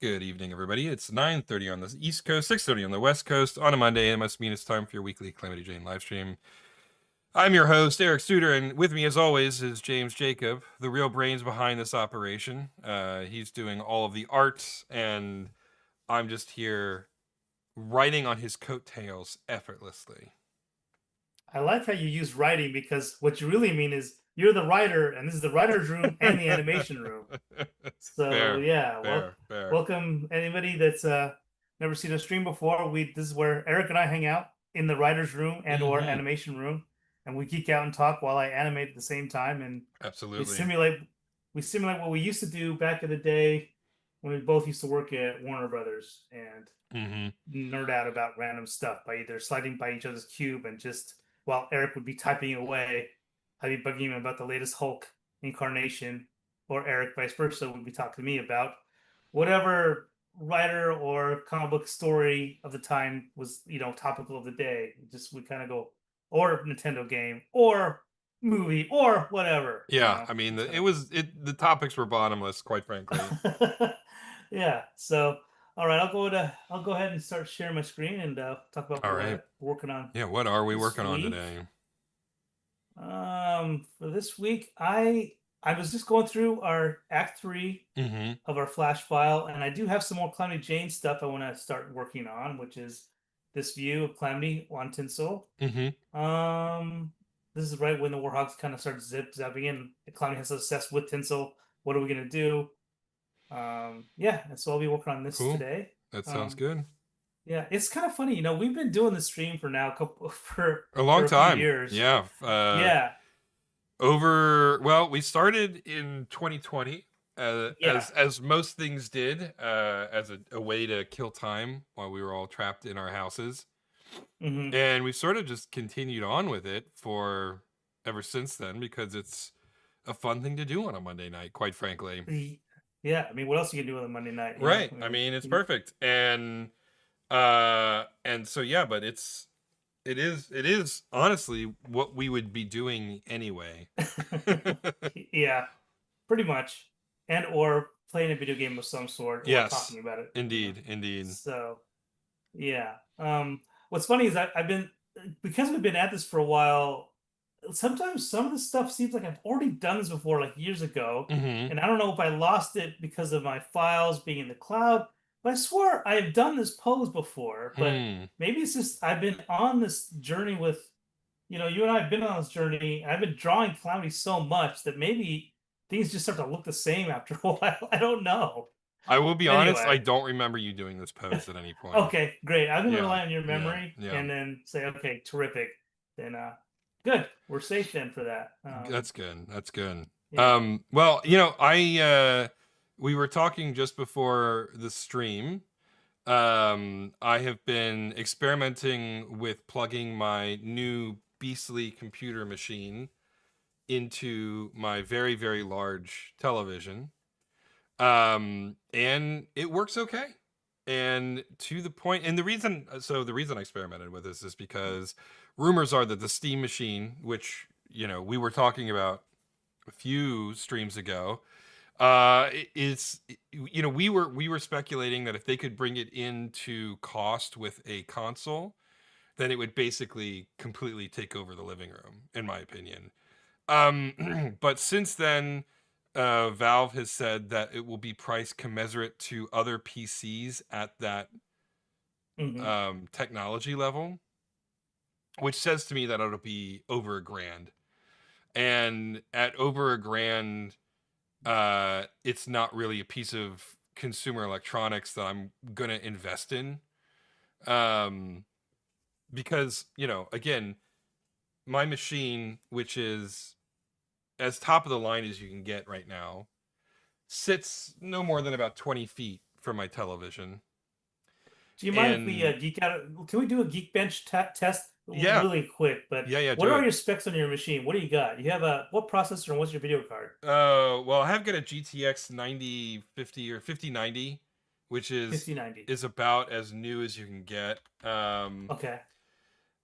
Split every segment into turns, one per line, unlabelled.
Good evening, everybody. It's 9:30 on the East Coast, 6:30 on the West Coast on a Monday. It must mean it's time for your weekly Calamity Jane live stream. I'm your host, Eric Studer, and with me, as always, is James Jacob, the real brains behind this operation. He's doing all of the art, and I'm just here writing on his coattails effortlessly.
I like how you use writing because what you really mean is you're the writer, and this is the writer's room and the animation room. So
Fair,
yeah,
fair, fair.
welcome anybody that's never seen a stream before. This is where Eric and I hang out in the writer's room and or
Mm-hmm.
animation room, and we geek out and talk while I animate at the same time, and we
Absolutely.
simulate we simulate what we used to do back in the day when we both used to work at Warner Brothers and
Mm-hmm.
nerd out about random stuff by either sliding by each other's cube and just while Eric would be typing away, I'd be bugging him about the latest Hulk incarnation, or Eric, vice versa, would be talking to me about whatever writer or comic book story of the time was, topical of the day. Just we kind of go, or Nintendo game, or movie, or whatever.
Yeah, I mean,
So
the topics were bottomless, quite frankly.
yeah. So all right, I'll go ahead and start sharing my screen and talk about
All right.
what we're working on
Yeah, what are we
this
working on
week.
today?
For this week, I was just going through our Act Three
Mm-hmm.
of our Flash file, and I do have some more Calamity Jane stuff I want to start working on, which is this view of Calamity on Tinsel.
Mm-hmm.
This is right when the Warhogs kind of start zapping in. The Calamity has to assess with Tinsel. What are we gonna do? Yeah, and so I'll be working on this
Cool.
today.
That sounds
Um,
good.
yeah, it's kind of funny, we've been doing this stream for now a couple
A
for
long
a few
time.
years.
Yeah.
Yeah,
Well, we started in 2020,
yeah.
as most things did, as a way to kill time while we were all trapped in our houses.
hmm
And we sort of just continued on with it for ever since then because it's a fun thing to do on a Monday night, quite frankly.
Yeah, I mean, what else you can do on a Monday night?
Right.
I
I
mean,
mean, it's perfect. And so yeah, but it is honestly what we would be doing anyway.
yeah, pretty much, and or playing a video game of some sort or
Yes,
talking about it.
indeed, indeed.
So yeah. What's funny is I've been because we've been at this for a while. Sometimes some of the stuff seems like I've already done this before, like years ago,
Mm-hmm.
and I don't know if I lost it because of my files being in the cloud. But I swear I have done this pose before. But
Hmm.
maybe it's just I've been on this journey with, you and I have been on this journey. I've been drawing Calamity so much that maybe things just start to look the same after a while. I don't know.
I will be honest, I
Anyway,
don't remember you doing this pose at any point.
okay, great. I'm gonna
Yeah,
rely on your
yeah,
memory
yeah.
and then say, okay, terrific. Then good. We're safe then for that.
That's good. That's good.
Yeah.
Well, we were talking just before the stream. I have been experimenting with plugging my new beastly computer machine into my very, very large television. And it works okay. And to the point, and the reason I experimented with this is because rumors are that the Steam machine, which, we were talking about a few streams ago, is, we were speculating that if they could bring it into cost with a console, then it would basically completely take over the living room, in my opinion. But since then, Valve has said that it will be priced commensurate to other PCs at that
hmm
technology level, which says to me that it'll be over a grand. And at over a grand, it's not really a piece of consumer electronics that I'm gonna invest in. Um, because, again, my machine, which is as top of the line as you can get right now, sits no more than about 20 feet from my television.
Do you mind if we
And
geek out? Can we do a geek bench test
yeah,
really quick? But
yeah,
what
do
are
it.
your specs on your machine? What do you got? You have a what processor and what's your video card?
Well, I have got a GTX 9050 or 5090, which is
5090.
is about as new as you can get.
Okay.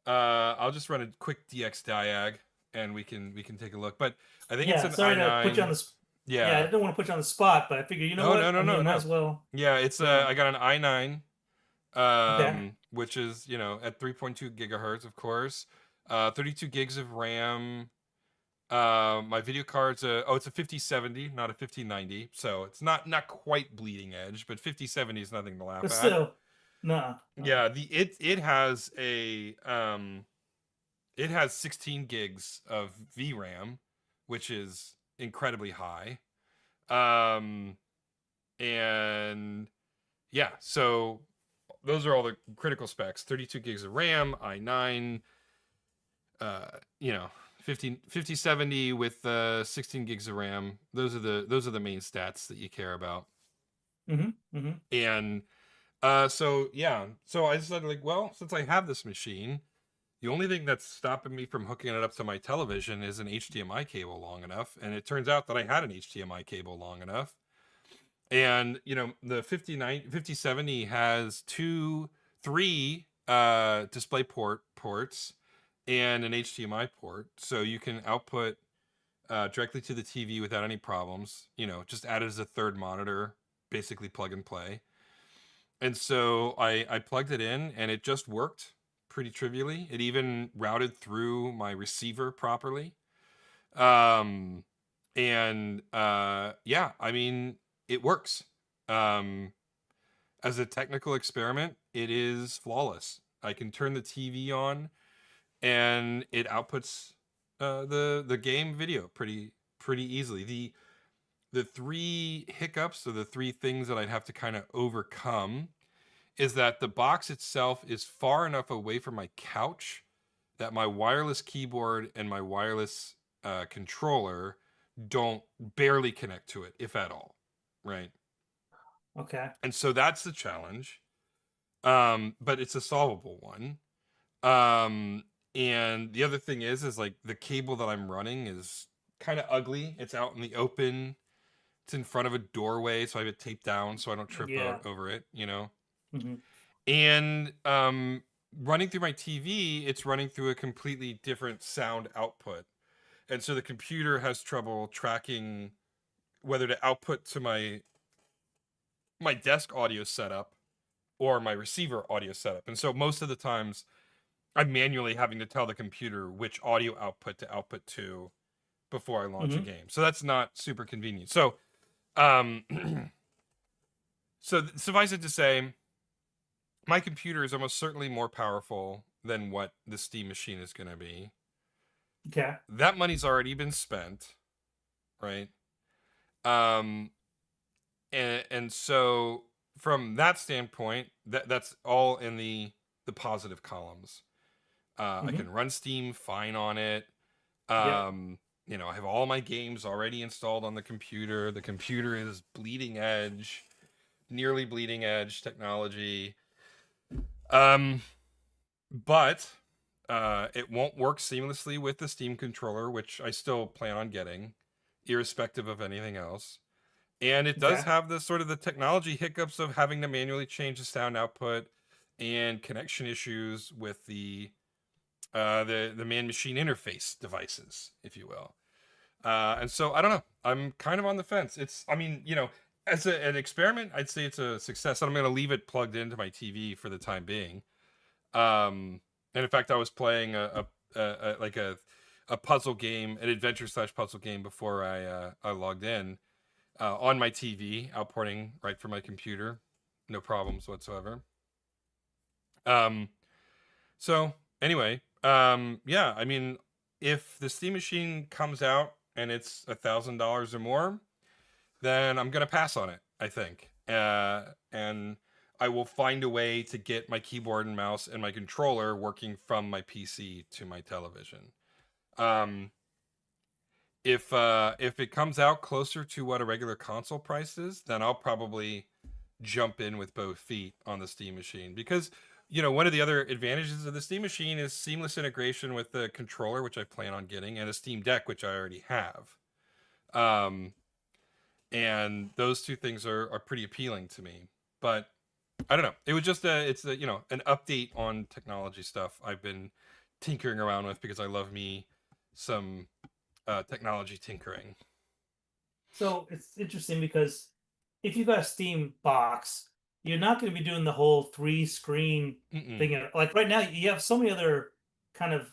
I'll just run a quick DX diag and we can take a look. But I think it's
Yeah.
an
Sorry to put you on
i9.
this. Yeah, I
Yeah.
didn't want to put you on the spot, but I figured, you know
No, no,
what?
no,
I mean,
no,
I might
no.
as well.
Yeah, it's
Yeah.
I got an i9,
Okay.
which is, you know, at 3.2 gigahertz, of course. 32 gigs of RAM. My video card's it's a 5070, not a 5090, so it's not quite bleeding edge, but 5070 is nothing to laugh
But
at.
still, nah.
Yeah, it has 16 gigs of VRAM, which is incredibly high. Um, and yeah, so those are all the critical specs. 32 gigs of RAM, i9, uh, you know, 5070 with 16 gigs of RAM. Those are the main stats that you care about.
Mm-hmm. Mm-hmm.
And so yeah, so I decided like, well, since I have this machine, the only thing that's stopping me from hooking it up to my television is an HDMI cable long enough. And it turns out that I had an HDMI cable long enough. And, you know, the 5070 has three display ports and an HDMI port. So you can output directly to the TV without any problems. You know, just add it as a third monitor, basically plug and play. And so I plugged it in and it just worked pretty trivially. It even routed through my receiver properly. Um, and yeah, I mean, it works. Um, as a technical experiment, it is flawless. I can turn the TV on and it outputs the game video pretty easily. The three hiccups or the three things that I'd have to kind of overcome is that the box itself is far enough away from my couch that my wireless keyboard and my wireless controller don't barely connect to it, if at all, right?
Okay.
And so that's the challenge. But it's a solvable one. And the other thing is like the cable that I'm running is kind of ugly. It's out in the open. It's in front of a doorway, so I have it taped down so I don't trip
Yeah.
over it, you know.
Mm-hmm.
And running through my TV, it's running through a completely different sound output. And so the computer has trouble tracking whether to output to my desk audio setup or my receiver audio setup. And so most of the times I'm manually having to tell the computer which audio output to output to before I launch a
Mm-hmm.
game. So that's not super convenient. So um so suffice it to say, my computer is almost certainly more powerful than what the Steam machine is going to be.
Okay.
That money's already been spent, right? Um and so from that standpoint, that's all in the positive columns. I
Mm-hmm.
can run Steam fine on it.
Yep.
You know, I have all my games already installed on the computer. The computer is bleeding edge, nearly bleeding edge technology. Um, but it won't work seamlessly with the Steam controller, which I still plan on getting, irrespective of anything else. And it does
Okay.
have the sort of the technology hiccups of having to manually change the sound output and connection issues with the man machine interface devices, if you will. And so I don't know. I'm kind of on the fence. I mean, you know, as an experiment, I'd say it's a success. And I'm going to leave it plugged into my TV for the time being. And in fact, I was playing a puzzle game, an adventure slash puzzle game before I logged in on my TV, outporting right from my computer, no problems whatsoever. Um, so anyway, yeah, I mean, if the Steam machine comes out and it's $1,000 or more, then I'm gonna pass on it, I think. And I will find a way to get my keyboard and mouse and my controller working from my PC to my television. Um, if it comes out closer to what a regular console price is, then I'll probably jump in with both feet on the Steam machine because you know one of the other advantages of the Steam machine is seamless integration with the controller, which I plan on getting, and a Steam Deck, which I already have. Um, and those two things are pretty appealing to me. But I don't know. It was just you know an update on technology stuff I've been tinkering around with because I love me some technology tinkering.
So it's interesting because if you got a Steam box, you're not going to be doing the whole three screen
Mm-mm.
thing. Like right now, you have so many other kind of,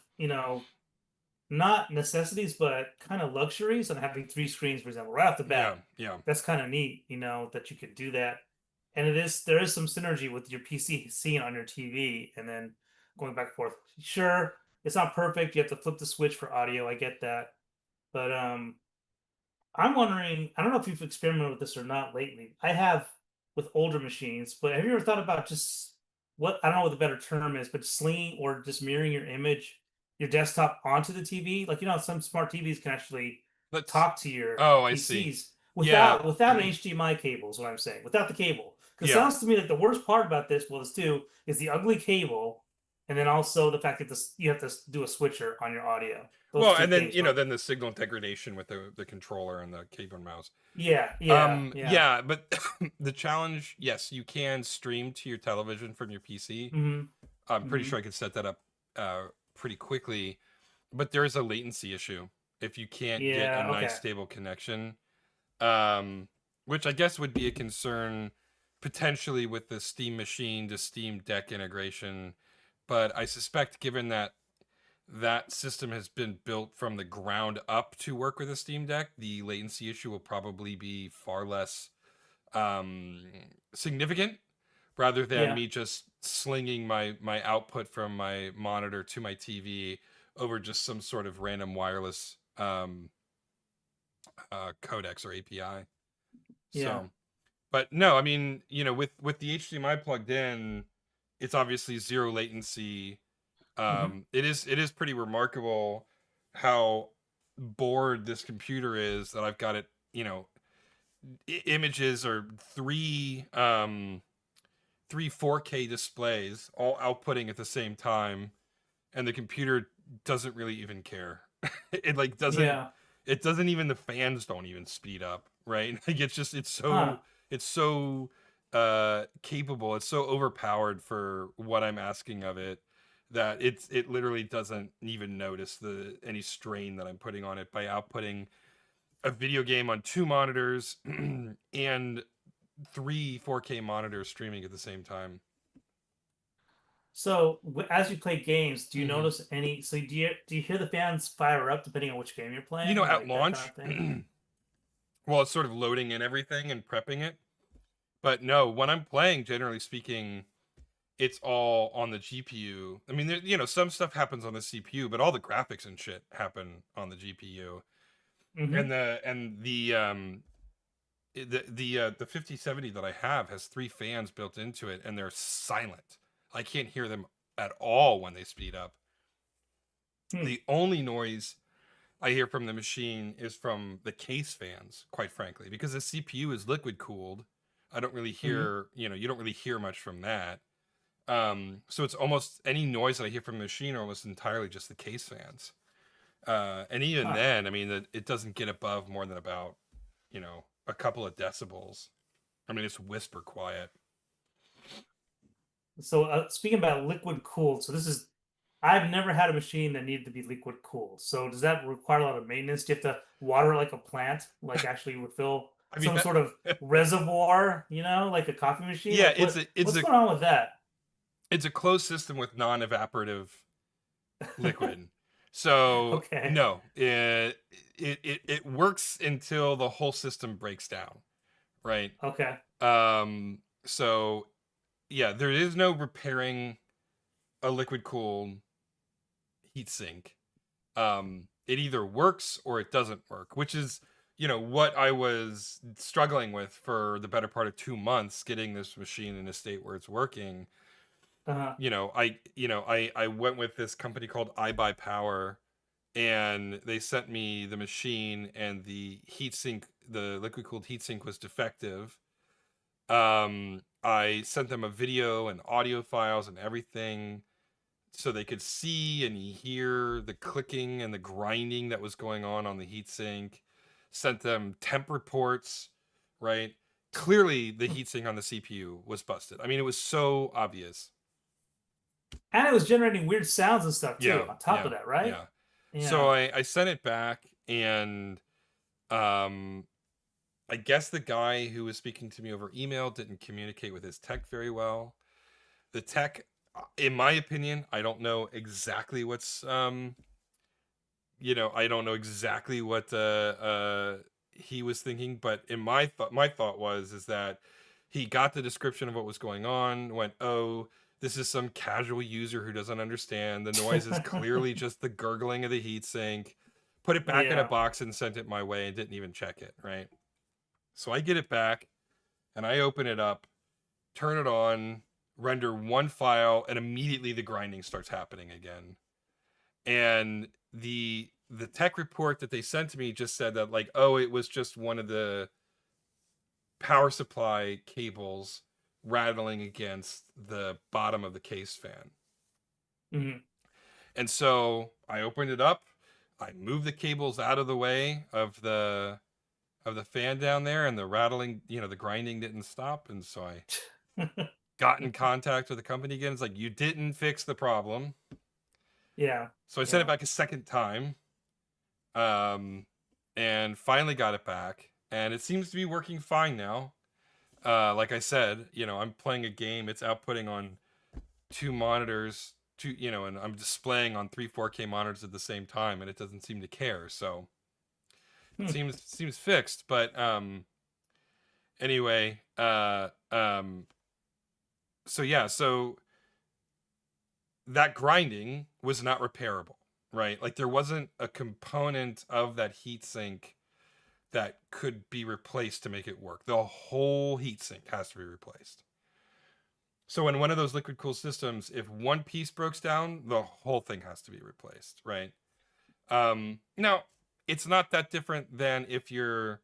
not necessities, but kind of luxuries on having three screens, for example, right off the
Yeah,
bat.
yeah.
That's kind of neat, that you could do that. And there is some synergy with your PC seeing it on your TV and then going back and forth. Sure, it's not perfect. You have to flip the switch for audio. I get that. But I'm wondering, I don't know if you've experimented with this or not lately. I have with older machines, but have you ever thought about just what, I don't know what the better term is, but slinging or just mirroring your image, your desktop onto the TV? Like, some smart TVs can actually
Let's.
talk to your
Oh, I see.
PCs
Yeah,
without an HDMI cable is what I'm saying, without the cable. Because it
yeah.
sounds to me like the worst part about this, well, is too, is the ugly cable, and then also the fact that you have to do a switcher on your audio. Those
Well,
two
and then
things. But
then the signal degradation with the controller and the keyboard and mouse.
yeah, yeah, yeah.
Yeah, but the challenge, yes, you can stream to your television from your PC.
Hmm.
I'm pretty
Hmm.
sure I could set that up pretty quickly, but there is a latency issue if you can't get a
Yeah,
nice
okay.
stable connection. Um, which I guess would be a concern potentially with the Steam Machine to Steam Deck integration, but I suspect given that that system has been built from the ground up to work with a Steam Deck, the latency issue will probably be far less um, significant rather than
Yeah.
me just slinging my output from my monitor to my TV over just some sort of random wireless codecs or API.
Yeah.
So, but no, I mean, with the HDMI plugged in, it's obviously zero latency.
Hmm.
It is pretty remarkable how bored this computer is that I've got it. Images are three 4K displays all outputting at the same time, and the computer doesn't really even care. it like doesn't
Yeah.
it doesn't even the fans don't even speed up, right? Like
Huh.
it's so capable, it's so overpowered for what I'm asking of it that it literally doesn't even notice the any strain that I'm putting on it by outputting a video game on two monitors and three 4K monitors streaming at the same time.
So as you play games, do you
Hmm.
notice any? So do you hear the fans fire up depending on which game you're playing,
At
like that kind
launch,
of thing?
well, it's sort of loading in everything and prepping it. But no, when I'm playing, generally speaking, it's all on the GPU. I mean, some stuff happens on the CPU, but all the graphics and shit happen on the GPU.
Hmm.
And the 5070 that I have has three fans built into it, and they're silent. I can't hear them at all when they speed up.
Hmm.
The only noise I hear from the machine is from the case fans, quite frankly, because the CPU is liquid cooled. I don't really
Hmm.
hear, you don't really hear much from that. So it's almost any noise that I hear from the machine are almost entirely just the case fans. And even
Huh.
then, I mean, it doesn't get above more than about, a couple of decibels. I mean, it's whisper quiet.
So speaking about liquid cooled, so this is I've never had a machine that needed to be liquid cooled. So does that require a lot of maintenance? Do you have to water like a plant, like actually refill
I mean,
some sort of reservoir, like a coffee machine?
yeah,
Like
it's
what
a it's
what's
a
going on with that?
it's a closed system with non-evaporative liquid. So
Okay.
no, it works until the whole system breaks down, right?
Okay.
So yeah, there is no repairing a liquid cooled heatsink. It either works or it doesn't work, which is what I was struggling with for the better part of 2 months, getting this machine in a state where it's working.
Uh-huh.
I went with this company called iBuyPower, and they sent me the machine, and the liquid cooled heatsink was defective. I sent them a video and audio files and everything so they could see and hear the clicking and the grinding that was going on the heatsink. Sent them temp reports, right? Clearly, the heatsink on the CPU was busted. I mean, it was so obvious.
And it was generating weird sounds and stuff too,
Yeah,
on top
yeah,
of that, right?
yeah. So
Yeah.
I sent it back, and um I guess the guy who was speaking to me over email didn't communicate with his tech very well. The tech, in my opinion, I don't know exactly what's I don't know exactly what he was thinking, but in my thought was is that he got the description of what was going on, went, "Oh, this is some casual user who doesn't understand. The noise is clearly just the gurgling of the heatsink." Put it back in a
Yeah.
box and sent it my way and didn't even check it, right? So I get it back and I open it up, turn it on, render one file, and immediately the grinding starts happening again. And the tech report that they sent to me just said that, like, oh, it was just one of the power supply cables rattling against the bottom of the case fan.
Hmm.
And so I opened it up, I moved the cables out of the way of the fan down there, and the rattling, the grinding didn't stop. And so I got in contact with the company again. It's like, you didn't fix the problem.
Yeah.
So I sent it
Yeah.
back a second time, um, and finally got it back, and it seems to be working fine now. Like I said, I'm playing a game. It's outputting on two monitors, and I'm displaying on three 4K monitors at the same time, and it doesn't seem to care. So it
Hmm.
seems fixed. But anyway, so yeah, so that grinding was not repairable, right? Like, there wasn't a component of that heatsink that could be replaced to make it work. The whole heatsink has to be replaced. So in one of those liquid cooled systems, if one piece breaks down, the whole thing has to be replaced, right? Now, it's not that different than if you're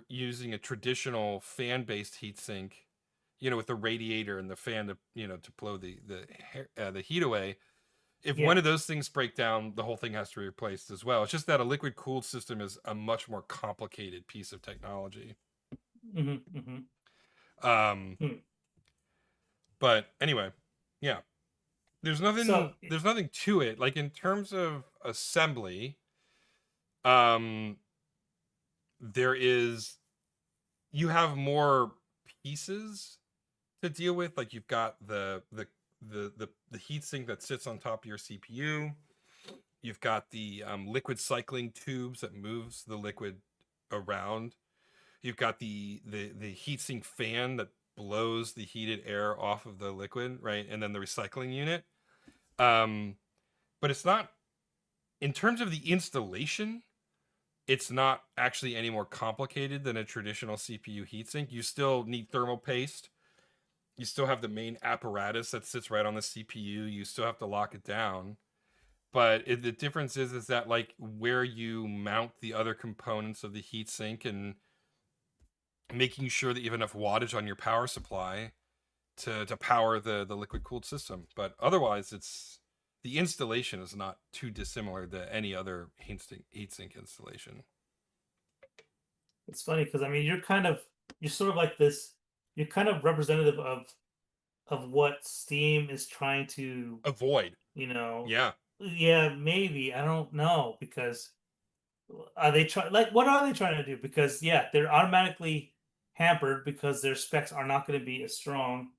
using a traditional fan based heatsink, with the radiator and the fan to to blow the heat away. If one
Yeah.
of those things break down, the whole thing has to be replaced as well. It's just that a liquid cooled system is a much more complicated piece of technology.
Hmm. Hmm.
Um,
Hmm.
but anyway, yeah,
So,
there's nothing to it. Like, in terms of assembly, um, there is you have more pieces to deal with. Like, you've got the heatsink that sits on top of your CPU. You've got the liquid cycling tubes that moves the liquid around. You've got the heatsink fan that blows the heated air off of the liquid, right? And then the recycling unit. Um, but it's not, in terms of the installation, it's not actually any more complicated than a traditional CPU heatsink. You still need thermal paste. You still have the main apparatus that sits right on the CPU. You still have to lock it down. But the difference is that, like, where you mount the other components of the heatsink and making sure that you have enough wattage on your power supply to power the liquid cooled system. But otherwise, the installation is not too dissimilar to any other heatsink installation.
it's funny because I mean, you're sort of like this. You're kind of representative of what Steam is trying to,
Avoid.
you know,
Yeah.
yeah, maybe I don't know because are they trying like what are they trying to do? Because yeah, they're automatically hampered because their specs are not going to be as strong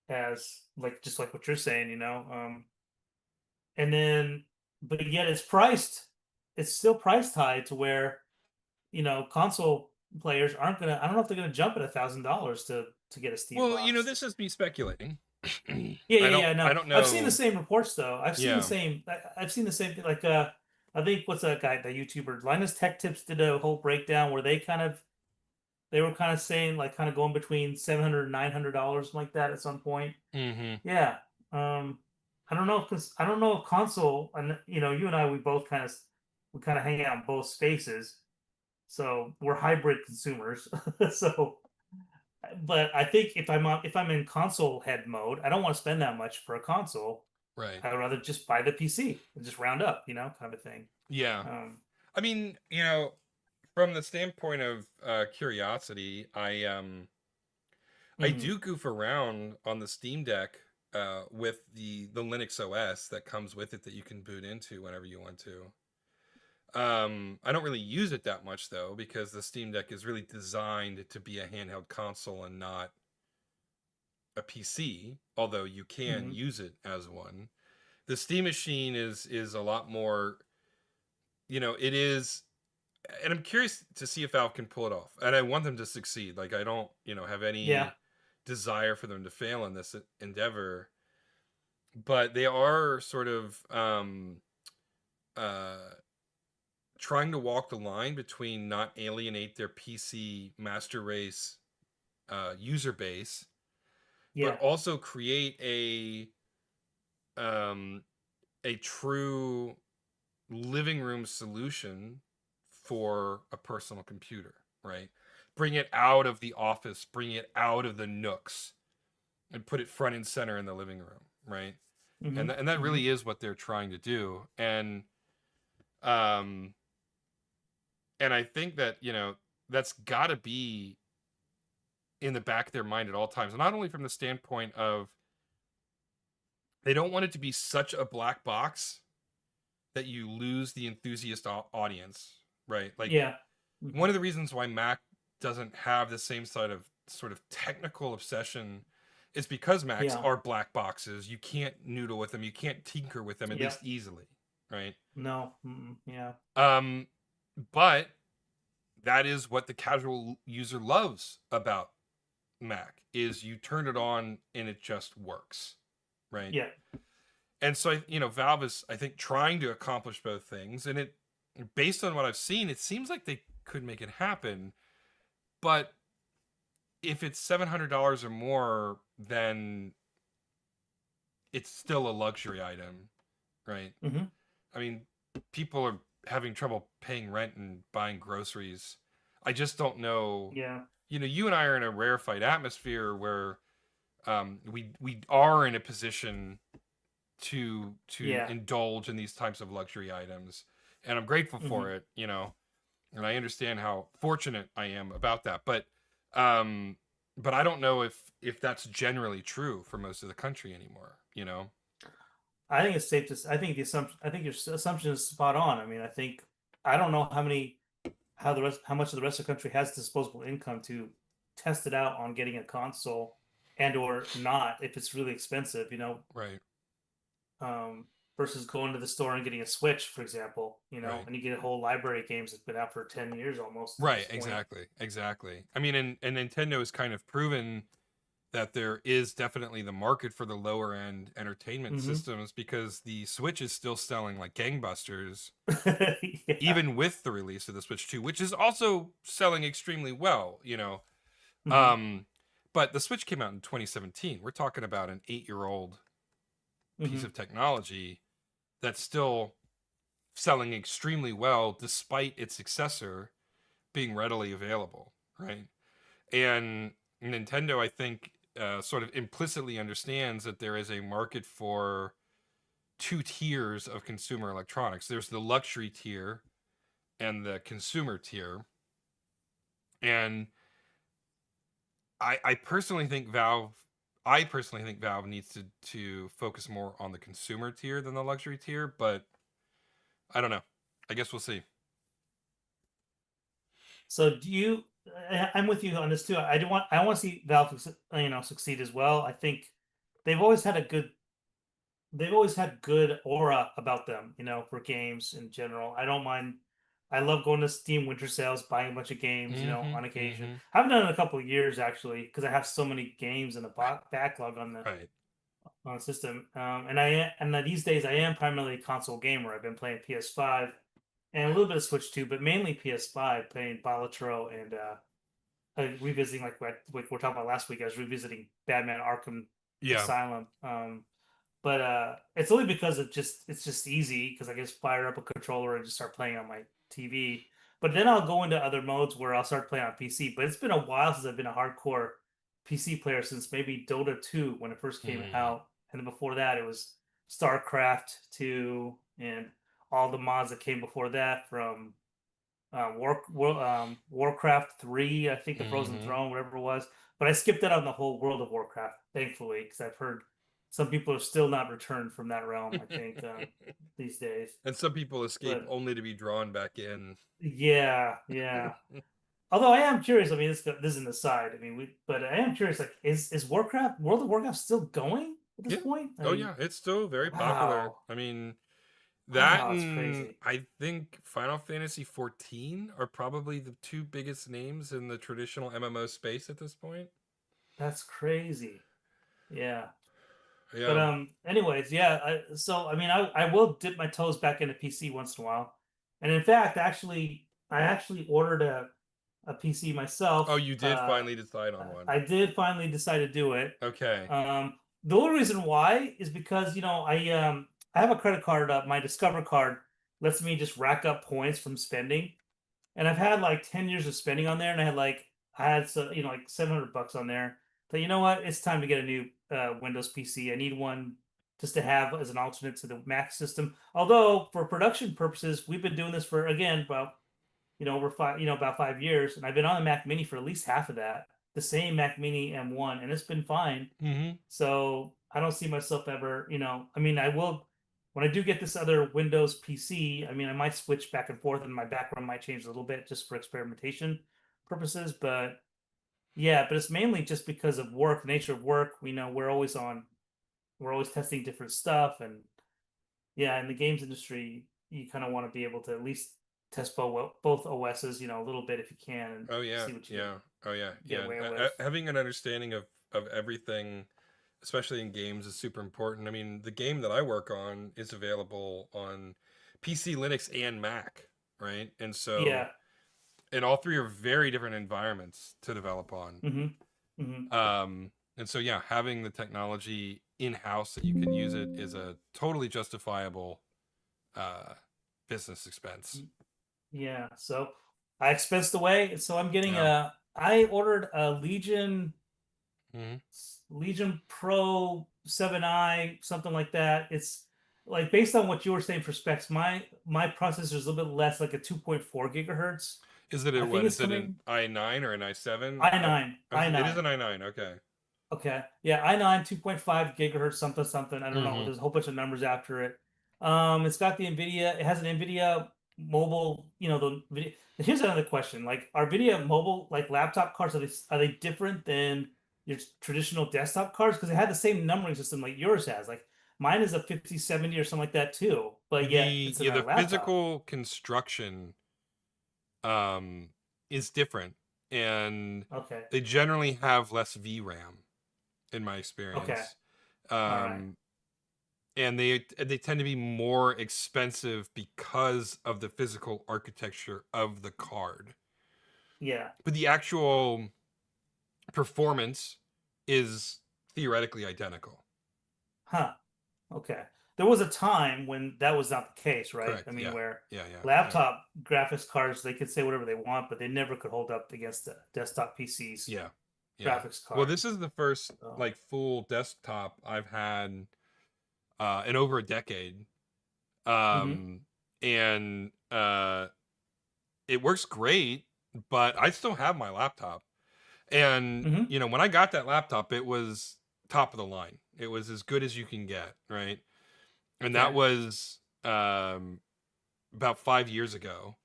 as like just like what you're saying, and then but yet it's still priced high to where console players aren't gonna. I don't know if they're gonna jump at $1,000 to get a Steam
Well,
box.
this is me speculating.
Yeah,
I
yeah,
don't
yeah.
I
No,
don't
I've seen the
know.
same reports though.
Yeah.
I've seen the same thing. Like, I think what's that guy, the YouTuber Linus Tech Tips did a whole breakdown where they were kind of saying like kind of going between 700 and $900 like that at some point.
Mm-hmm.
Yeah. Um, I don't know because I don't know if console and you and I we kind of hang out in both spaces, so we're hybrid consumers. So but I think if I'm in console head mode, I don't want to spend that much for a console.
Right.
I would rather just buy the PC and just round up, kind of a thing.
Yeah.
Um,
I mean, from the standpoint of curiosity, I
mhm.
do goof around on the Steam Deck with the Linux OS that comes with it that you can boot into whenever you want to. I don't really use it that much though, because the Steam Deck is really designed to be a handheld console and not a PC, although you can
Hmm.
use it as one. The Steam Machine is a lot more, it is, and I'm curious to see if Valve can pull it off. And I want them to succeed. Like I don't, have
Yeah,
any desire for them to fail in this endeavor, but they are sort of uh trying to walk the line between not alienate their PC master race user base, but
yeah,
also create um, a true living room solution for a personal computer, right? Bring it out of the office, bring it out of the nooks, and put it front and center in the living room, right?
hmm,
And that
hmm,
really is what they're trying to do. Um, and I think that that's got to be in the back of their mind at all times, not only from the standpoint of they don't want it to be such a black box that you lose the enthusiast audience, right? Like
yeah, hmm,
one of the reasons why Mac doesn't have the same sort of technical obsession is because Macs
yeah,
are black boxes. You can't noodle with them, you can't tinker with them at
yeah.
least easily, right?
No, mm-mm, yeah,
Um, but that is what the casual user loves about Mac is you turn it on and it just works, right?
yeah.
And so Valve is, I think, trying to accomplish both things, and it, based on what I've seen, it seems like they could make it happen. But if it's $700 or more, then it's still a luxury item, right?
Hmm.
I mean, people are having trouble paying rent and buying groceries. I just don't know.
Yeah,
You and I are in a rarefied atmosphere where we are in a position to
yeah.
indulge in these types of luxury items, and I'm grateful
Hmm.
for it, and I understand how fortunate I am about that. Um but I don't know if that's generally true for most of the country anymore.
I think it's safe to. I think the assumption. I think your assumption is spot on. I mean, I think I don't know how much of the rest of the country has disposable income to test it out on getting a console and or not if it's really expensive.
Right,
Um, versus going to the store and getting a Switch, for example.
right,
And you get a whole library of games that's been out for 10 years almost at
right,
this point.
exactly. I mean, and Nintendo has kind of proven that there is definitely the market for the lower end entertainment
Hmm.
systems, because the Switch is still selling like gangbusters
Yeah.
even with the release of the Switch 2, which is also selling extremely well.
Hmm.
Um, but the Switch came out in 2017. We're talking about an 8-year-old piece
Hmm.
of technology that's still selling extremely well despite its successor being readily available, right? And Nintendo, I think, sort of implicitly understands that there is a market for two tiers of consumer electronics. There's the luxury tier and the consumer tier. And I personally think Valve needs to focus more on the consumer tier than the luxury tier, but I don't know. I guess we'll see.
So do you? I'm with you on this too. I want to see Valve, succeed as well. I think they've always had a good they've always had good aura about them, for games in general. I don't mind. I love going to Steam winter sales, buying a bunch of games,
Mm-hmm.
on occasion.
Mm-hmm.
I haven't done it in a couple of years actually because I have so many games in the
Right.
backlog on the
Right.
system. These days I am primarily a console gamer. I've been playing PS5 and a little bit of Switch too, but mainly PS5, playing Balatro and revisiting like we're talking about last week. I was revisiting Batman Arkham
Yeah.
Asylum. But it's only because it's just easy because I just fire up a controller and just start playing on my TV. But then I'll go into other modes where I'll start playing on PC. But it's been a while since I've been a hardcore PC player since maybe Dota 2 when it first came
Mm.
out. And then before that it was StarCraft 2 and all the mods that came before that from Warcraft 3, I think the Frozen
Mm-hmm.
Throne, whatever it was. But I skipped out on the whole World of Warcraft, thankfully, because I've heard some people are still not returned from that realm, I think, these days.
And some people escape
But
only to be drawn back in.
yeah, yeah. Although I am curious. I mean, this is an aside. I mean, but I am curious. Like, is Warcraft, World of Warcraft, still going at this
Yeah.
point? I
Oh
mean,
yeah, it's still very popular.
wow,
I mean, that
wow, it's
and
crazy.
I think Final Fantasy 14 are probably the two biggest names in the traditional MMO space at this point.
That's crazy. Yeah. But
Yeah.
anyways, yeah. So I mean, I will dip my toes back into PC once in a while, and in fact, I actually ordered a PC
Oh,
myself.
you did finally decide on one.
I did finally decide to do it.
Okay.
The only reason why is because I have a credit card. My Discover card lets me just rack up points from spending, and I've had like 10 years of spending on there, and I had so like $700 on there. So you know what? It's time to get a new Windows PC. I need one just to have as an alternate to the Mac system. Although for production purposes, we've been doing this for again about over about 5 years, and I've been on the Mac Mini for at least half of that, the same Mac Mini M1, and it's been fine.
Mm-hmm.
So I don't see myself ever, I mean, I will when I do get this other Windows PC. I mean, I might switch back and forth, and my background might change a little bit just for experimentation purposes. But yeah, but it's mainly just because of work, nature of work. We know we're always testing different stuff, and yeah, in the games industry, you kind of want to be able to at least test both OSs, a little bit if you can, and
Oh yeah,
see what you can
yeah. Oh yeah,
get
yeah.
away with.
Having an understanding of everything, especially in games, is super important. I mean, the game that I work on is available on PC, Linux, and Mac, right? And so,
Yeah.
and all three are very different environments to develop on.
Mm-hmm. Mm-hmm.
And so yeah, having the technology in house that you can use it is a totally justifiable uh, business expense.
Yeah. So I expensed away. So I'm getting
Yeah.
I ordered a
Hmm.
Legion Pro 7i, something like that. It's like based on what you were saying for specs, my processor is a little bit less, like a 2.4 gigahertz.
Is it a
I think
what?
it's
Is it an
coming
i9 or an i7?
i9,
It is
i9.
an i9. Okay.
Okay. Yeah, i9 2.5 gigahertz, something something. I don't know.
Hmm.
There's a whole bunch of numbers after it. It's got the NVIDIA. It has an NVIDIA mobile, the video. Here's another question. Like, are NVIDIA mobile, like laptop cards, are they different than your traditional desktop cards? Because they have the same numbering system like yours has. Like mine is a 5070 or something like that too, but yet
The
it's in
yeah,
a
the
laptop.
physical construction um is different, and
Okay.
they generally have less VRAM in my
Okay.
experience.
All right.
Um and they tend to be more expensive because of the physical architecture of the card.
Yeah.
But the actual performance is theoretically identical.
Huh. Okay. There was a time when that was not the case, right? I
Correct.
mean,
Yeah.
where
Yeah, yeah, yeah.
laptop graphics cards, they could say whatever they want, but they never could hold up against the desktop PC's
Yeah. Yeah.
graphics
Well,
card.
this is the first
So,
like full desktop I've had in over a decade.
hmm
Um and it works great, but I still have my laptop. And
hmm
when I got that laptop, it was top of the line. It was as good as you can get, right? And that
Okay.
was about 5 years ago,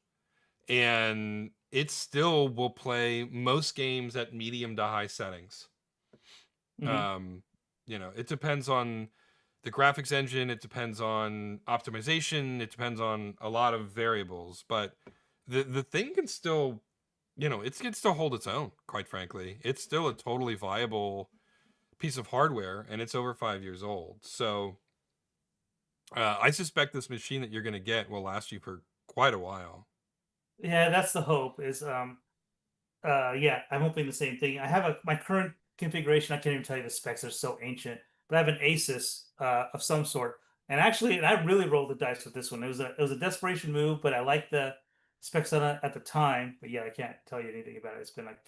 and it still will play most games at medium to high settings.
hmm
Um, it depends on the graphics engine, it depends on optimization, it depends on a lot of variables, but the thing can still, it can still hold its own, quite frankly. It's still a totally viable piece of hardware, and it's over 5 years old. So I suspect this machine that you're going to get will last you for quite a while.
Yeah, that's the hope is yeah, I'm hoping the same thing. I have my current configuration. I can't even tell you the specs; they're so ancient. But I have an Asus of some sort, and I really rolled the dice with this one. It was a desperation move, but I liked the specs on it at the time. But yeah, I can't tell you anything about it. It's been like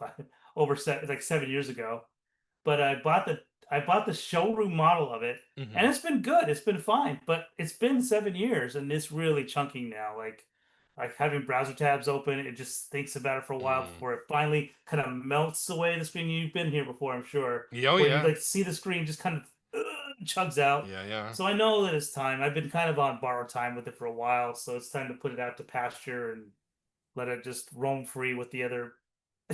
like 7 years ago. But I bought the showroom model of it, and
Hmm.
it's been good. It's been fine, but it's been 7 years, and it's really chunking now. Like having browser tabs open, it just thinks about it for a while
Mm.
before it finally kind of melts away the screen. You've been here before, I'm sure,
Oh
where you
yeah.
like see the screen just kind of. chugs out.
Yeah, yeah.
So I know that it's time. I've been kind of on borrowed time with it for a while, so it's time to put it out to pasture and let it just roam free with the other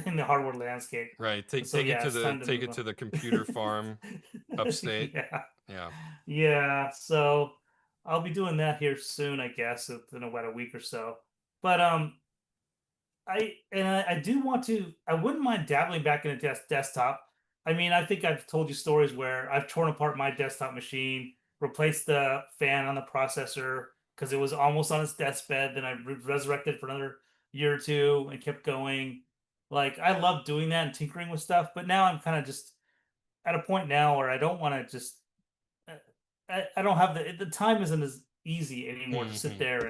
in the hardwood landscape.
Right.
And so yeah, it's time to
Take
move
it
on.
to the computer farm upstate.
Yeah.
Yeah.
Yeah. So I'll be doing that here soon, I guess, in about a week or so. But I do want to. I wouldn't mind dabbling back in a desktop. I mean, I think I've told you stories where I've torn apart my desktop machine, replaced the fan on the processor because it was almost on its deathbed. Then I resurrected for another year or two and kept going. Like I love doing that and tinkering with stuff, but now I'm kind of just at a point now where I don't want to just I don't have the time isn't as easy anymore to sit
Hmm.
there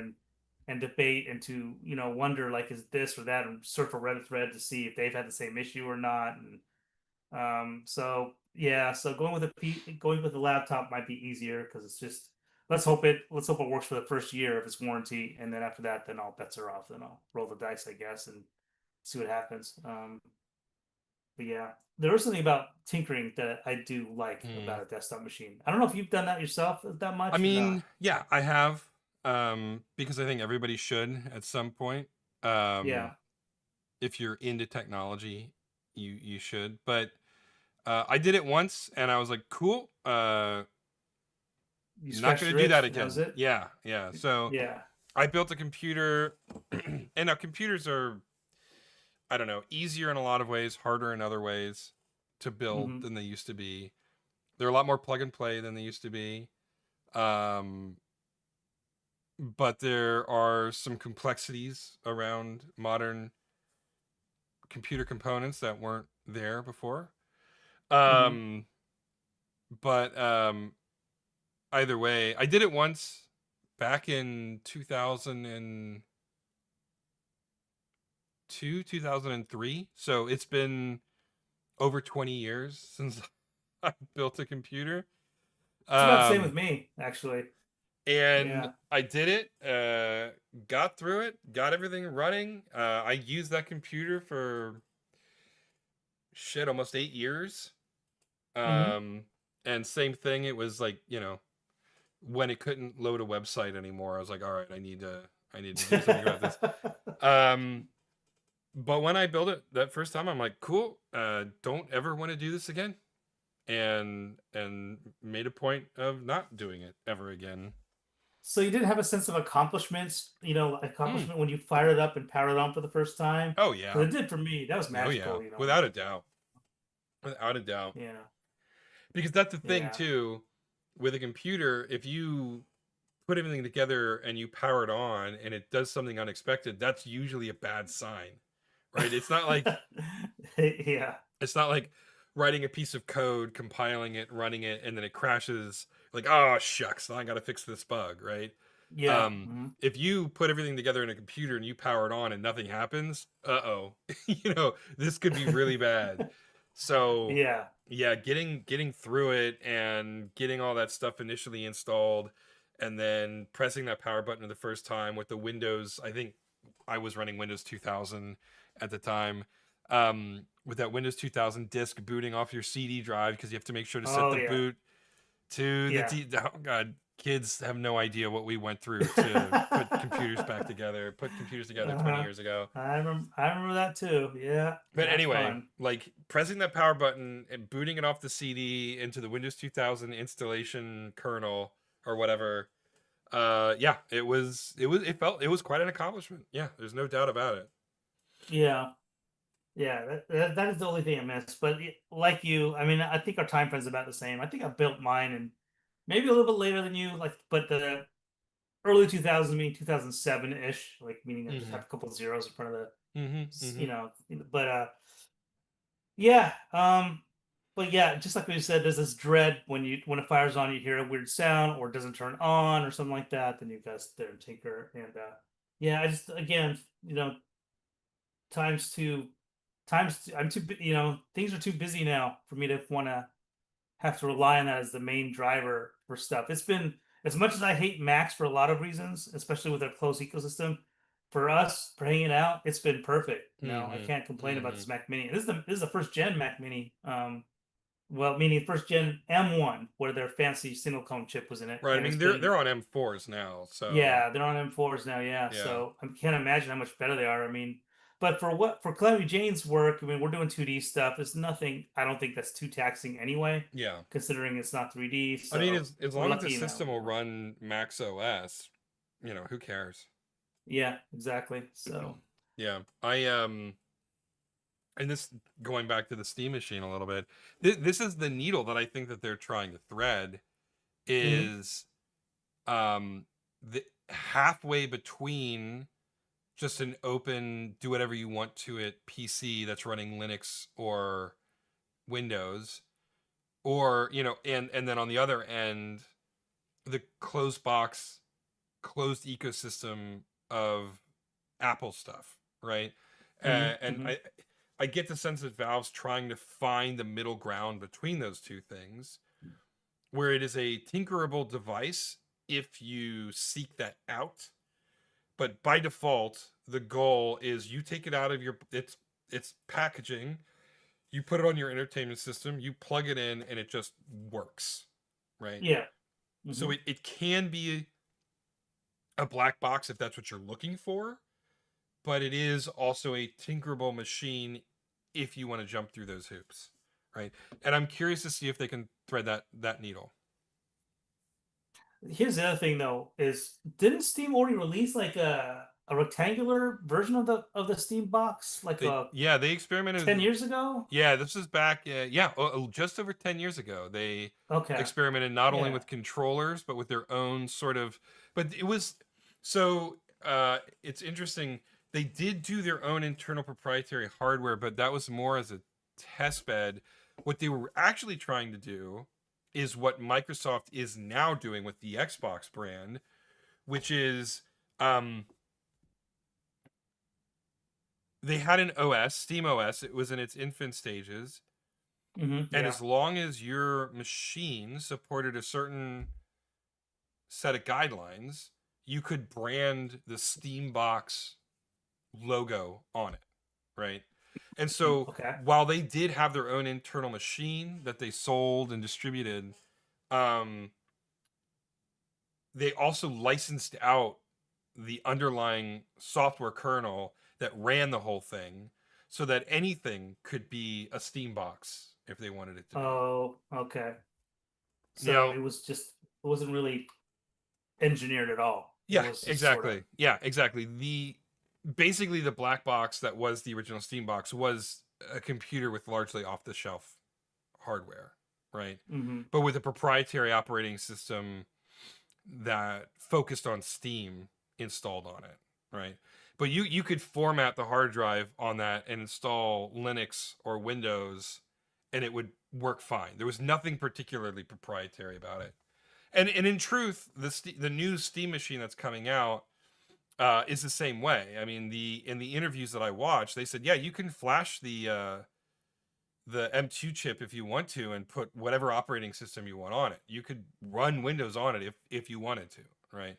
and debate and to wonder like is this or that and surf a Reddit thread to see if they've had the same issue or not. And so yeah, so going with the laptop might be easier because it's just let's hope it works for the first year of its warranty, and then after that, then all bets are off. Then I'll roll the dice, I guess, and see what happens. But yeah, there was something about tinkering that I do like
Hmm.
about a desktop machine. I don't know if you've done that yourself that
I
much or
mean,
not.
yeah, I have. Because I think everybody should at some point.
Yeah,
Um, if you're into technology, you should. But I did it once and I was like, cool.
you
Not
scratched
gonna
your
do that
itch, and that was
again.
it.
Yeah, yeah. So
Yeah.
I built a computer, and now computers are, I don't know, easier in a lot of ways, harder in other ways to build
Hmm.
than they used to be. They're a lot more plug and play than they used to be. Um, but there are some complexities around modern computer components that weren't there before.
Hmm.
Um, but either way, I did it once back in 2002, 2003. So it's been over 20 years since I built a computer.
It's about the same
Um,
with me, actually.
and
Yeah.
I did it, got through it, got everything running. I used that computer for shit, almost 8 years.
Hmm.
Um, and same thing, it was like, when it couldn't load a website anymore, I was like, all right, I need to do something about this. Um, but when I built it that first time, I'm like, cool, don't ever want to do this again. And made a point of not doing it ever again.
So you did have a sense of accomplishments,
Mm.
accomplishment when you fired it up and powered it on for the first time,
Oh yeah.
because it did for me. That was
Oh yeah.
magical,
Without a doubt. Without a doubt.
Yeah.
Because that's the thing
Yeah.
too, with a computer, if you put everything together and you power it on and it does something unexpected, that's usually a bad sign. Right?
Yeah.
It's not like writing a piece of code, compiling it, running it, and then it crashes. Like, oh shucks, now I got to fix this bug, right?
Yeah.
Um,
Mhm.
if you put everything together in a computer and you power it on and nothing happens, uh-oh, this could be really bad. So,
Yeah.
yeah, getting through it and getting all that stuff initially installed, and then pressing that power button the first time with the Windows. I think I was running Windows 2000 at the time. With that Windows 2000 disk booting off your CD drive because you have to make sure to set
Oh
the
yeah.
boot to the
Yeah.
oh god, kids have no idea what we went through to put computers back together, put computers together 20
Uh-huh.
years ago.
I remember that too. Yeah.
But
Not
anyway,
fun.
like pressing that power button and booting it off the CD into the Windows 2000 installation kernel or whatever. Yeah, it was quite an accomplishment. Yeah, there's no doubt about it.
Yeah. Yeah. That is the only thing I miss. But like you, I mean, I think our time frame's about the same. I think I built mine and maybe a little bit later than you, like, but the early 2000s, meaning 2007 ish, like meaning I just
Mhm.
have a couple of zeros in front of the,
Mhm.
you
Mhm.
know, but yeah. But yeah, just like we said, there's this dread when it fires on, you hear a weird sound or it doesn't turn on or something like that. Then you guys sit there and tinker. And yeah, I just again, times two, I'm too, things are too busy now for me to want to have to rely on that as the main driver for stuff. It's been as much as I hate Macs for a lot of reasons, especially with their closed ecosystem. For us, for hanging out, it's been perfect. I
Mhm.
can't complain about this
Mhm.
Mac Mini. This is the first gen Mac Mini. well, meaning first gen M1, where their fancy single cone chip was in it,
Right. I
and it's
mean,
been
they're on M4s now, so
yeah, they're on M4s now, yeah.
yeah,
So I can't imagine how much better they are. I mean, but for Calamity Jane's work, I mean, we're doing 2D stuff. It's nothing. I don't think that's too taxing anyway,
yeah.
considering it's not 3D.
I mean,
So
as
we're
long as the
lucky in that
system will
regard.
run Max OS, who cares?
Yeah, exactly. So.
Yeah. And this going back to the Steam machine a little bit. This is the needle that I think that they're trying to thread
Mhm.
is the halfway between just an open do whatever you want to it PC that's running Linux or Windows, or and then on the other end the closed box, closed ecosystem of Apple stuff, right?
Mhm.
And
Mhm.
I get the sense that Valve's trying to find the middle ground between those two things, where it is a tinkerable device if you seek that out, but by default the goal is you take it out of its packaging, you put it on your entertainment system, you plug it in, and it just works, right?
Yeah.
So
Mhm.
it can be a black box if that's what you're looking for, but it is also a tinkerable machine if you want to jump through those hoops, right? And I'm curious to see if they can thread that needle.
Here's the other thing though, is didn't Steam already release like a rectangular version of the Steam box like
They experimented.
10 years ago?
Yeah, this is back. Just over 10 years ago, they
Okay.
experimented not only
Yeah.
with controllers but with their own sort of. But it was so. It's interesting. They did do their own internal proprietary hardware, but that was more as a test bed. What they were actually trying to do is what Microsoft is now doing with the Xbox brand, which is um, they had an OS, Steam OS. It was in its infant stages, and
Yeah.
as long as your machine supported a certain set of guidelines, you could brand the Steambox logo on it, right? And so
Okay.
while they did have their own internal machine that they sold and distributed, um, they also licensed out the underlying software kernel that ran the whole thing so that anything could be a Steambox if they wanted it to be.
Oh, okay. So
Now,
it wasn't really engineered at all. It
yeah,
was just sort of
exactly. Yeah, exactly. Basically the black box that was the original Steam box was a computer with largely off the shelf hardware, right?
hmm
But with a proprietary operating system that focused on Steam installed on it, right? But you could format the hard drive on that and install Linux or Windows and it would work fine. There was nothing particularly proprietary about it. And in truth, the new Steam machine that's coming out is the same way. I mean, in the interviews that I watched, they said, yeah, you can flash the M2 chip if you want to, and put whatever operating system you want on it. You could run Windows on it if you wanted to, right?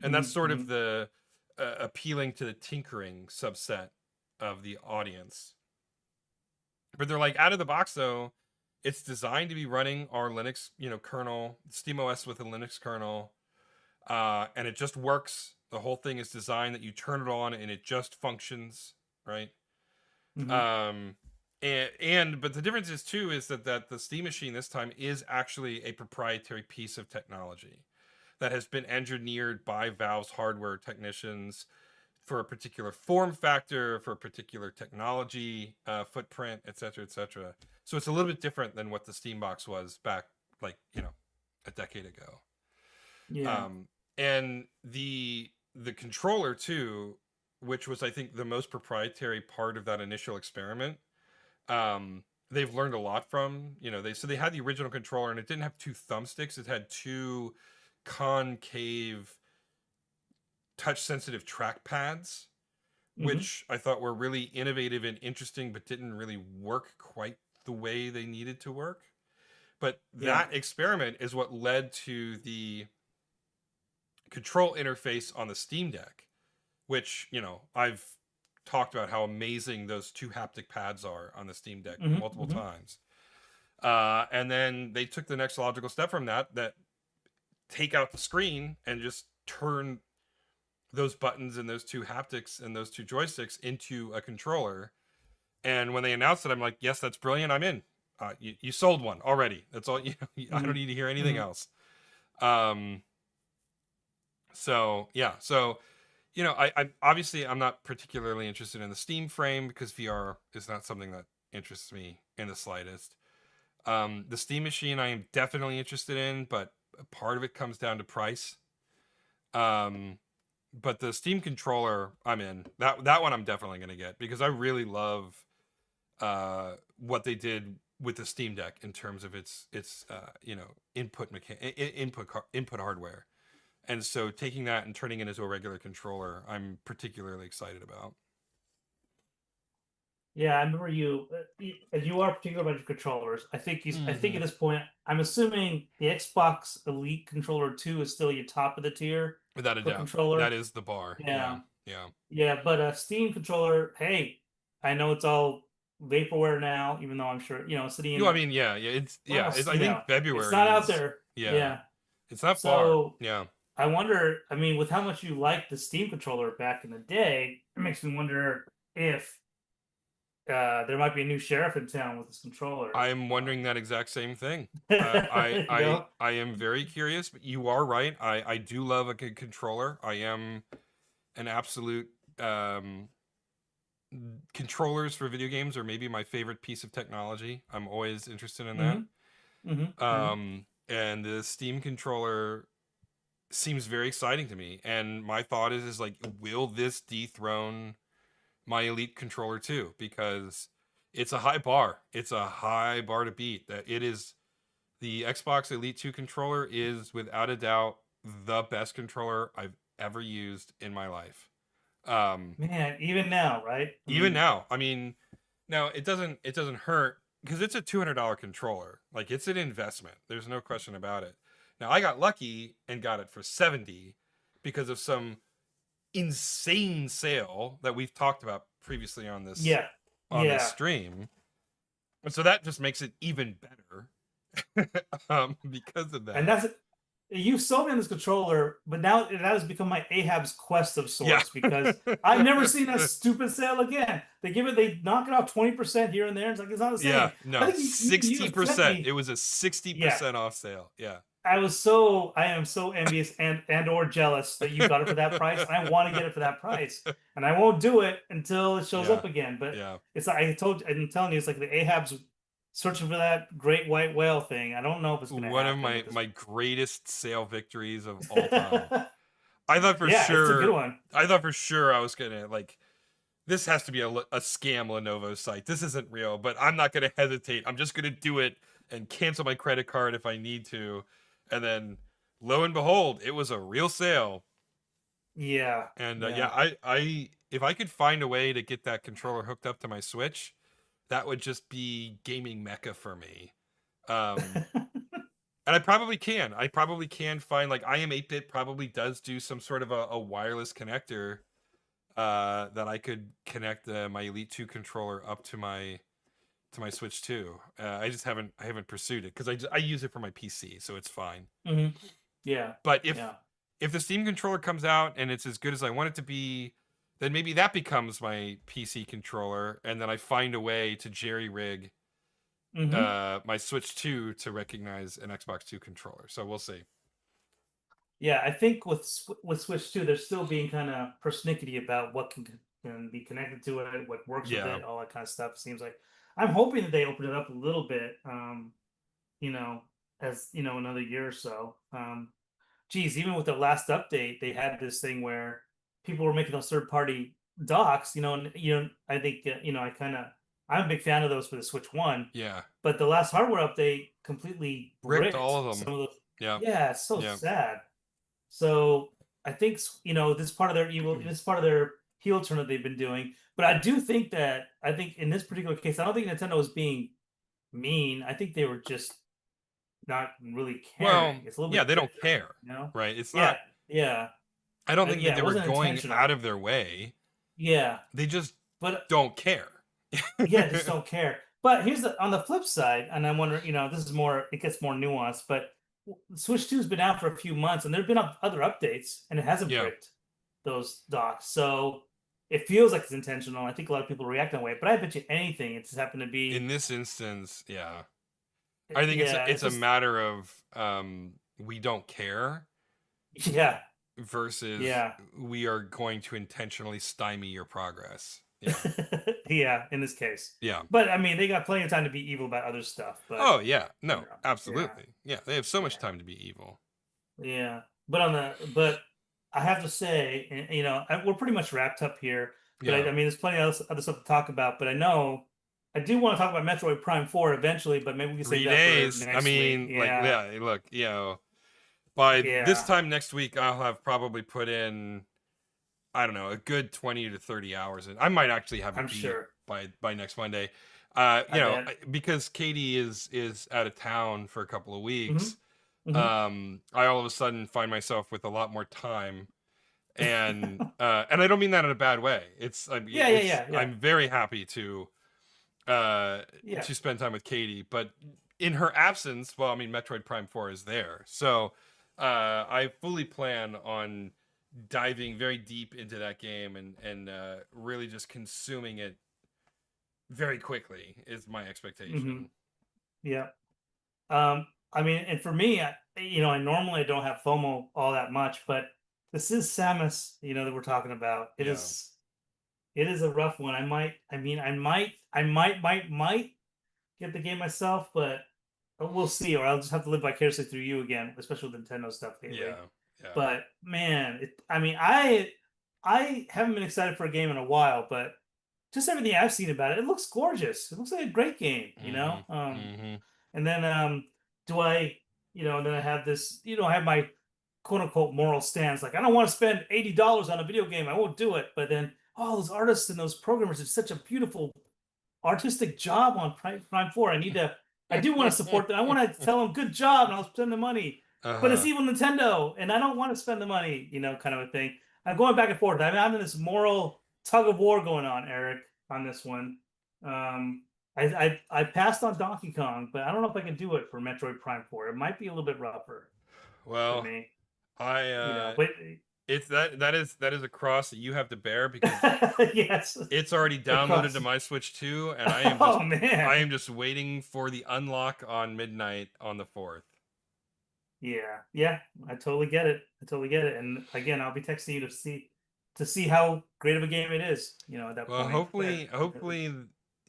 And that's sort of
hmm
the appealing to the tinkering subset of the audience. But they're like out of the box though. It's designed to be running our Linux, kernel, SteamOS with a Linux kernel, and it just works. The whole thing is designed that you turn it on and it just functions, right?
hmm
Um, and but the difference is too is that the Steam machine this time is actually a proprietary piece of technology that has been engineered by Valve's hardware technicians for a particular form factor, for a particular technology footprint, et cetera, et cetera. So it's a little bit different than what the Steam box was back, like a decade ago.
Yeah.
Um, and the controller too, which was I think the most proprietary part of that initial experiment. They've learned a lot from. They had the original controller and it didn't have two thumbsticks. It had two concave touch sensitive track pads,
hmm
which I thought were really innovative and interesting, but didn't really work quite the way they needed to work. But
Yeah.
that experiment is what led to the control interface on the Steam Deck, which, I've talked about how amazing those two haptic pads are on the Steam Deck multiple
hmm
times. And then they took the next logical step from that, take out the screen and just turn those buttons and those two haptics and those two joysticks into a controller. And when they announced it, I'm like, yes, that's brilliant. I'm in. You sold one already. That's all. I don't need to hear anything else. So yeah. So, I obviously I'm not particularly interested in the Steam frame because VR is not something that interests me in the slightest. The Steam machine I am definitely interested in, but part of it comes down to price. But the Steam controller I'm in. That one I'm definitely going to get because I really love what they did with the Steam Deck in terms of its input hardware. And so taking that and turning it into a regular controller, I'm particularly excited about.
Yeah, I remember you. You are particular about your controllers. I think I think at this point, I'm assuming the Xbox Elite Controller 2 is still your top of the tier
Without a
for
doubt.
controller.
That is the bar.
Yeah,
Yeah.
yeah. But a Steam controller, hey, I know it's all vaporware now, even though I'm sure sitting
I
in.
mean, yeah.
Well,
I think
it's
February
not out
is.
there.
Yeah.
Yeah.
It's not far.
So
Yeah.
I wonder. I mean, with how much you liked the Steam controller back in the day, it makes me wonder if there might be a new sheriff in town with his controller.
I am wondering that exact same thing.
You know?
I am very curious, but you are right. I do love a good controller. I am an absolute controllers for video games are maybe my favorite piece of technology. I'm always interested in that. And the Steam controller seems very exciting to me. And my thought is like, will this dethrone my Elite controller too? Because it's a high bar. It's a high bar to beat. That it is the Xbox Elite 2 controller is without a doubt the best controller I've ever used in my life.
Man, even now, right?
Even now, I mean, now it doesn't hurt because it's a $200 controller. Like it's an investment. There's no question about it. Now I got lucky and got it for 70 because of some insane sale that we've talked about previously on this this stream. And so that just makes it even better because of that.
And that's you sold me on this controller, but now that has become my Ahab's quest of sorts because I've never seen a stupid sale again. They knock it off 20% here and there. It's like it's not the same.
Yeah, no,
I think
60%. It was a 60% off sale. Yeah.
I am so envious and or jealous that you got it for that price. I want to get it for that price, and I won't do it until it shows up again. But it's like I'm telling you, it's like the Ahab's searching for that great white whale thing. I don't know if it's going to happen.
One of my greatest sale victories of all time. I thought for
sure. It's a good one.
I thought for sure I was gonna like. This has to be a scam Lenovo site. This isn't real, but I'm not gonna hesitate. I'm just gonna do it and cancel my credit card if I need to. And then, lo and behold, it was a real sale.
Yeah.
And I if I could find a way to get that controller hooked up to my Switch, that would just be gaming mecca for me. And I probably can. I probably can find like I Am 8-Bit probably does do some sort of a wireless connector that I could connect my Elite 2 controller up to my Switch 2. I just haven't pursued it because I use it for my PC, so it's fine.
Yeah.
But if the Steam controller comes out and it's as good as I want it to be, then maybe that becomes my PC controller, and then I find a way to jerry rig my Switch 2 to recognize an Xbox 2 controller. So we'll see.
Yeah, I think with Switch 2, they're still being kind of persnickety about what can be connected to it, what works with it, all that kind of stuff. It seems like I'm hoping that they open it up a little bit, as another year or so. Geez, even with the last update, they had this thing where people were making those third-party docks, and I think I'm a big fan of those for the Switch 1.
Yeah.
But the last hardware update completely
ripped all of them.
Some of those.
Yeah.
Yeah, it's so sad. So I think this is part of their evil. This is part of their heel turn that they've been doing. But I do think in this particular case, I don't think Nintendo was being mean. I think they were just not really caring.
Well,
it's a little bit
they don't care, right? It's not.
Yeah.
I don't think that they were going out of their way.
Yeah.
They just don't care.
Just don't care. But here's on the flip side, and I'm wondering, this is more, it gets more nuanced, but Switch 2 has been out for a few months and there have been other updates and it hasn't
Yeah.
bricked those docks. So it feels like it's intentional. I think a lot of people react that way, but I bet you anything it's just happened to
In
be.
this instance, yeah. I think
Yeah,
it's
it's
a
just,
matter of we don't care
yeah,
versus
yeah.
we are going to intentionally stymie your progress. Yeah.
Yeah, in this case.
Yeah.
But I mean, they got plenty of time to be evil about other stuff, but
Oh yeah.
you
No,
know, yeah,
absolutely. Yeah, they have so much
yeah.
time to be evil.
Yeah, but I have to say, we're pretty much wrapped up here. But I
Yeah.
mean, there's plenty of other stuff to talk about. But I know I do want to talk about Metroid Prime 4 eventually, but maybe we can save
Three
that for
days. I
next week.
mean, like,
Yeah,
yeah, look, by this
yeah,
time next week, I'll have probably put in, I don't know, a good 20 to 30 hours. And I might actually have
I'm
it beat
sure.
by next Monday.
I bet.
Because Katie is out of town for a couple of
Hmm.
weeks,
Hmm.
I all of a sudden find myself with a lot more time. And I don't mean that in a bad way.
Yeah, yeah, yeah, yeah,
I'm very happy
yeah.
to spend time with Katie, but in her absence, well, I mean, Metroid Prime 4 is there. So I fully plan on diving very deep into that game and really just consuming it very quickly is my
Hmm.
expectation.
Yeah. I mean, and for me, I normally don't have FOMO all that much, but this is Samus, that we're talking about. It
Yeah.
is. It is a rough one. I might get the game myself, but we'll see. Or I'll just have to live vicariously through you again, especially with Nintendo stuff lately.
Yeah. Yeah.
But man, I mean, I haven't been excited for a game in a while, but just everything I've seen about it, it looks gorgeous. It looks like a great game,
Mm-hmm. Mm-hmm.
And then do I, then I have this, I have my quote unquote moral stance. Like I don't want to spend $80 on a video game. I won't do it. But then those artists and those programmers did such a beautiful artistic job on Prime 4. I do want to support them. I want to tell them good job and I'll spend the money. But it's
Uh-huh.
evil Nintendo and I don't want to spend the money, kind of a thing. I'm going back and forth. I'm in this moral tug of war going on, Eric, on this one. Um, I passed on Donkey Kong, but I don't know if I can do it for Metroid Prime 4. It might be a little bit rougher for
Well,
me,
I
but
it's that is a cross that you have to bear because
yes,
it's already downloaded to
across.
my Switch too, and
Oh
I
man.
am just waiting for the unlock on midnight on the 4th.
Yeah, yeah, I totally get it. I totally get it. And again, I'll be texting you to see how great of a game it is, at that
Well,
point. But
hopefully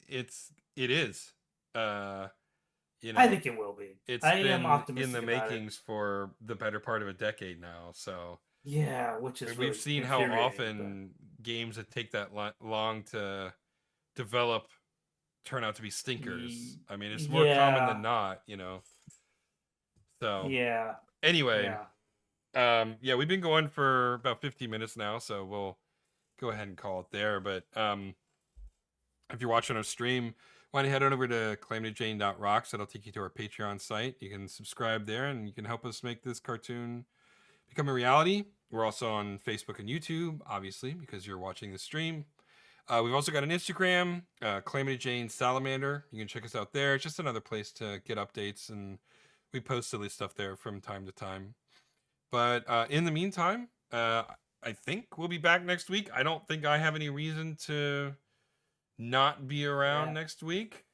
it is. Uh, you
I
know,
think it will be.
it's
I am
been in the
optimistic about it.
makings for the better part of a decade now, so
Yeah, which is
we've
really
seen how
infuriating. But
often games that take that long to develop turn out to be stinkers. I mean, it's more common than
yeah,
not. So
yeah,
anyway,
yeah.
yeah, we've been going for about 15 minutes now, so we'll go ahead and call it there. But if you're watching our stream, why don't you head on over to calamitygene.rocks. That'll take you to our Patreon site. You can subscribe there and you can help us make this cartoon become a reality. We're also on Facebook and YouTube, obviously, because you're watching the stream. We've also got an Instagram, Calamity Jane Salamander. You can check us out there. It's just another place to get updates, and we post silly stuff there from time to time. But in the meantime, I think we'll be back next week. I don't think I have any reason to not be around
Yeah.
next week.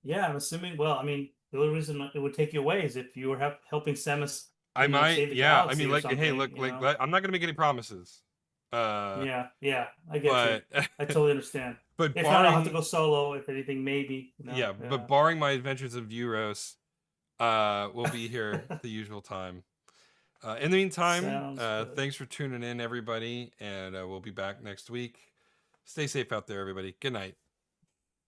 Yeah, I'm assuming. Well, I mean, the only reason it would take you away is if you were helping Samus,
I might,
save the
yeah. I mean,
galaxy or
like, hey,
something.
look, I'm not gonna make any promises.
Yeah, yeah, I get you.
But
I totally understand.
but
If not, I'll have to
barring
go solo. If anything, maybe.
yeah,
Yeah.
but barring my adventures of Euros, we'll be here at the usual time. In the meantime,
Sounds good.
thanks for tuning in, everybody, and we'll be back next week. Stay safe out there, everybody. Good night.